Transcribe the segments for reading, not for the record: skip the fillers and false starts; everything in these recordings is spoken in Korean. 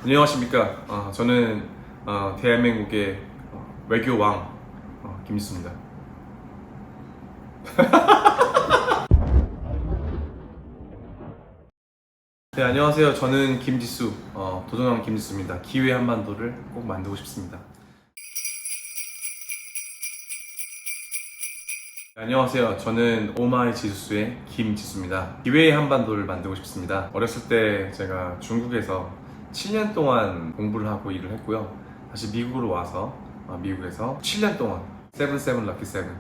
안녕하십니까. 저는 대한민국의 외교왕 김지수입니다. 네, 안녕하세요. 저는 김지수, 도전왕 김지수입니다. 기회 한반도를 꼭 만들고 싶습니다. 네, 안녕하세요. 저는 오마이 지수의 김지수입니다. 기회의 한반도를 만들고 싶습니다. 어렸을 때 제가 중국에서 7년 동안 공부를 하고 일을 했고요. 다시 미국으로 와서 미국에서 7년 동안 세븐세븐 럭키 세븐,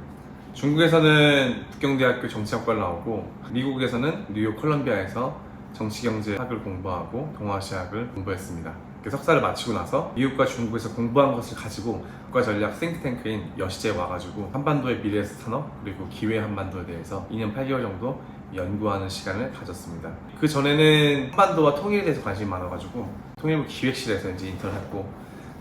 중국에서는 북경대학교 정치학과를 나오고 미국에서는 뉴욕 콜럼비아에서 정치경제학을 공부하고 동아시아학을 공부했습니다. 석사를 마치고 나서 미국과 중국에서 공부한 것을 가지고 국가전략 싱크탱크인 여시제에 와가지고 한반도의 미래 산업 그리고 기회 한반도에 대해서 2년 8개월 정도 연구하는 시간을 가졌습니다. 그 전에는 한반도와 통일에 대해서 관심이 많아가지고 통일부 기획실에서 이제 인턴을 했고,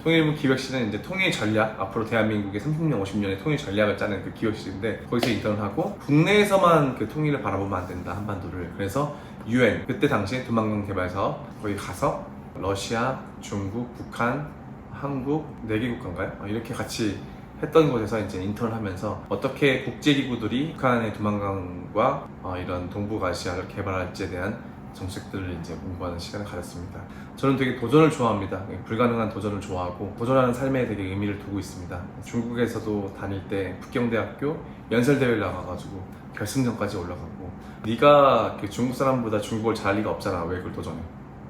통일부 기획실은 이제 통일 전략, 앞으로 대한민국의 30년, 50년의 통일 전략을 짜는 그 기획실인데 거기서 인턴을 하고, 국내에서만 그 통일을 바라보면 안 된다, 한반도를. 그래서 UN, 그때 당시에 도망강 개발 사업, 거기 가서 러시아, 중국, 북한, 한국 4개 국가인가요? 이렇게 같이 했던 곳에서 이제 인턴을 하면서 어떻게 국제기구들이 북한의 두만강과 이런 동북아시아를 개발할지에 대한 정책들을 이제 공부하는 시간을 가졌습니다. 저는 되게 도전을 좋아합니다. 불가능한 도전을 좋아하고 도전하는 삶에 되게 의미를 두고 있습니다. 중국에서도 다닐 때 북경대학교 연설대회를 나가가지고 결승전까지 올라가고, 네가 중국 사람보다 중국어를 잘할 리가 없잖아, 왜 그걸 도전해?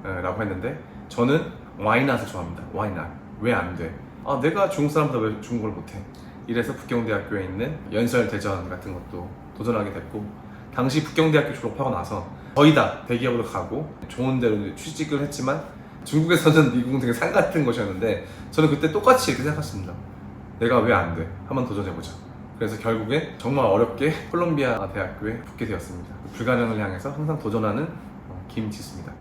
라고 했는데 저는 와이낫을 좋아합니다. 와이낫. 왜 안 돼? 내가 중국 사람보다 왜 중국어를 못해? 이래서 북경대학교에 있는 연설대전 같은 것도 도전하게 됐고, 당시 북경대학교 졸업하고 나서 거의 다 대기업으로 가고 좋은 데로 취직을 했지만 중국에서는 미국은 되게 산 같은 곳이었는데 저는 그때 똑같이 이렇게 생각했습니다. 내가 왜 안 돼? 한번 도전해보자. 그래서 결국에 정말 어렵게 콜롬비아 대학교에 붙게 되었습니다. 불가능을 향해서 항상 도전하는 김지수입니다.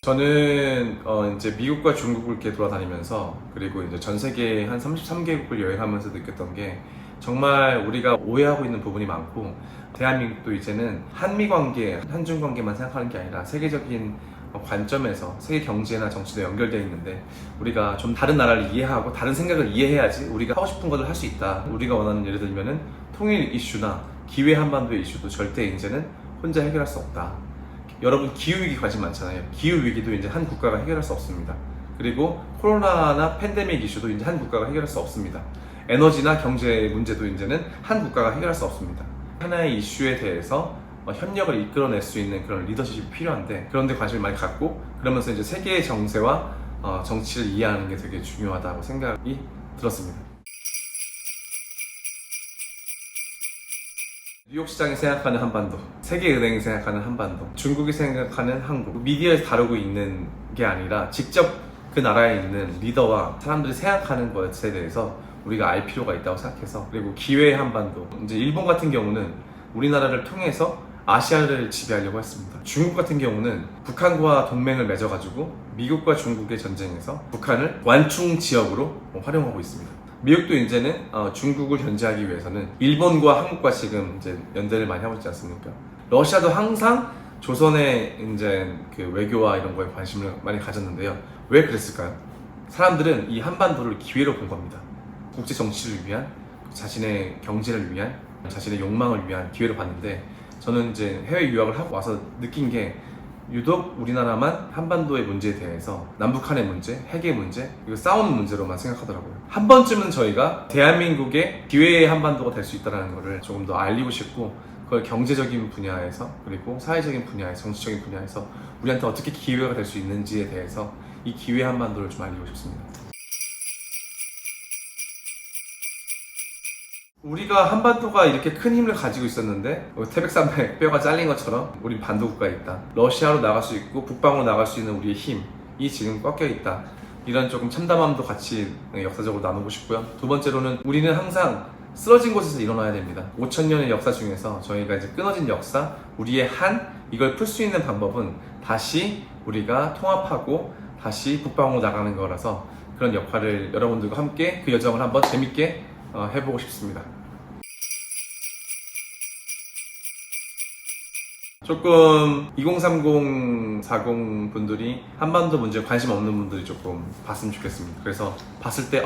저는 이제 미국과 중국을 이렇게 돌아다니면서, 그리고 이제 전 세계 한 33개국을 여행하면서 느꼈던 게, 정말 우리가 오해하고 있는 부분이 많고, 대한민국도 이제는 한미 관계, 한중 관계만 생각하는 게 아니라 세계적인 관점에서 세계 경제나 정치도 연결되어 있는데, 우리가 좀 다른 나라를 이해하고 다른 생각을 이해해야지 우리가 하고 싶은 것을 할 수 있다. 우리가 원하는, 예를 들면은 통일 이슈나 기회 한반도의 이슈도 절대 이제는 혼자 해결할 수 없다. 여러분 기후위기 관심 많잖아요. 기후위기도 이제 한 국가가 해결할 수 없습니다. 그리고 코로나나 팬데믹 이슈도 이제 한 국가가 해결할 수 없습니다. 에너지나 경제 문제도 이제는 한 국가가 해결할 수 없습니다. 하나의 이슈에 대해서 협력을 이끌어낼 수 있는 그런 리더십이 필요한데, 그런 데 관심을 많이 갖고, 그러면서 이제 세계의 정세와 정치를 이해하는 게 되게 중요하다고 생각이 들었습니다. 뉴욕 시장이 생각하는 한반도, 세계은행이 생각하는 한반도, 중국이 생각하는 한국, 미디어에서 다루고 있는 게 아니라 직접 그 나라에 있는 리더와 사람들이 생각하는 것에 대해서 우리가 알 필요가 있다고 생각해서, 그리고 기회의 한반도, 이제 일본 같은 경우는 우리나라를 통해서 아시아를 지배하려고 했습니다. 중국 같은 경우는 북한과 동맹을 맺어가지고 미국과 중국의 전쟁에서 북한을 완충 지역으로 활용하고 있습니다. 미국도 이제는 중국을 견제하기 위해서는 일본과 한국과 지금 이제 연대를 많이 하고 있지 않습니까? 러시아도 항상 조선의 이제 그 외교와 이런 거에 관심을 많이 가졌는데요. 왜 그랬을까요? 사람들은 이 한반도를 기회로 본 겁니다. 국제 정치를 위한, 자신의 경제를 위한, 자신의 욕망을 위한 기회로 봤는데, 저는 이제 해외 유학을 하고 와서 느낀 게, 유독 우리나라만 한반도의 문제에 대해서 남북한의 문제, 핵의 문제, 그리고 싸우는 문제로만 생각하더라고요. 한 번쯤은 저희가 대한민국의 기회의 한반도가 될 수 있다는 것을 조금 더 알리고 싶고, 그걸 경제적인 분야에서, 그리고 사회적인 분야에서, 정치적인 분야에서 우리한테 어떻게 기회가 될 수 있는지에 대해서 이 기회 한반도를 좀 알리고 싶습니다. 우리가 한반도가 이렇게 큰 힘을 가지고 있었는데 태백산맥 뼈가 잘린 것처럼 우린 반도국가에 있다. 러시아로 나갈 수 있고 북방으로 나갈 수 있는 우리의 힘이 지금 꺾여 있다. 이런 조금 참담함도 같이 역사적으로 나누고 싶고요. 두 번째로는 우리는 항상 쓰러진 곳에서 일어나야 됩니다. 5,000년의 역사 중에서 저희가 이제 끊어진 역사, 우리의 이걸 풀 수 있는 방법은 다시 우리가 통합하고 다시 북방으로 나가는 거라서, 그런 역할을 여러분들과 함께 그 여정을 한번 재밌게 해보고 싶습니다. 조금 2030, 40 분들이 한반도 문제에 관심 없는 분들이 조금 봤으면 좋겠습니다. 그래서 봤을 때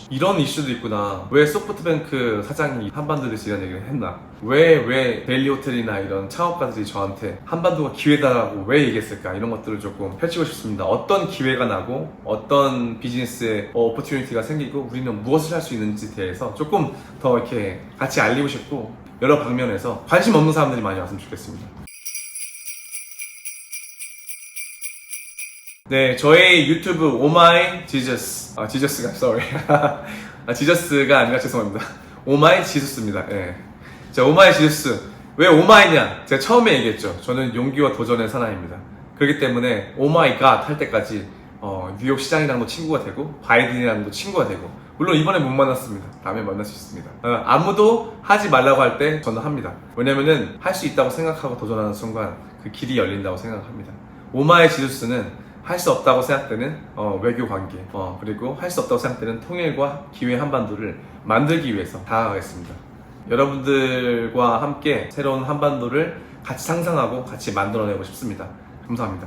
이런 이슈도 있구나. 왜 소프트뱅크 사장이 한반도에 대해서 이런 얘기를 했나? 왜 데일리 호텔이나 이런 창업가들이 저한테 한반도가 기회다라고 왜 얘기했을까? 이런 것들을 조금 펼치고 싶습니다. 어떤 기회가 나고 어떤 비즈니스에 오퍼튜니티가 생기고 우리는 무엇을 할 수 있는지에 대해서 조금 더 이렇게 같이 알리고 싶고 여러 방면에서 관심 없는 사람들이 많이 왔으면 좋겠습니다. 네, 저희 유튜브 오마이 지저스, 지저스가 sorry, 지저스가 아니라 죄송합니다. 오마이 지저스입니다. 예. 자, 오마이 지저스. 왜 오마이냐? 제가 처음에 얘기했죠. 저는 용기와 도전의 사나이입니다. 그렇기 때문에 오마이 갓 할 때까지 뉴욕 시장이랑도 친구가 되고 바이든이랑도 친구가 되고, 물론 이번에 못 만났습니다. 다음에 만날 수 있습니다. 아무도 하지 말라고 할 때 저는 합니다. 왜냐면은 할 수 있다고 생각하고 도전하는 순간 그 길이 열린다고 생각합니다. 오마이 지저스는 할 수 없다고 생각되는 외교 관계, 그리고 할 수 없다고 생각되는 통일과 기회 한반도를 만들기 위해서 다가가겠습니다. 여러분들과 함께 새로운 한반도를 같이 상상하고 같이 만들어내고 싶습니다. 감사합니다.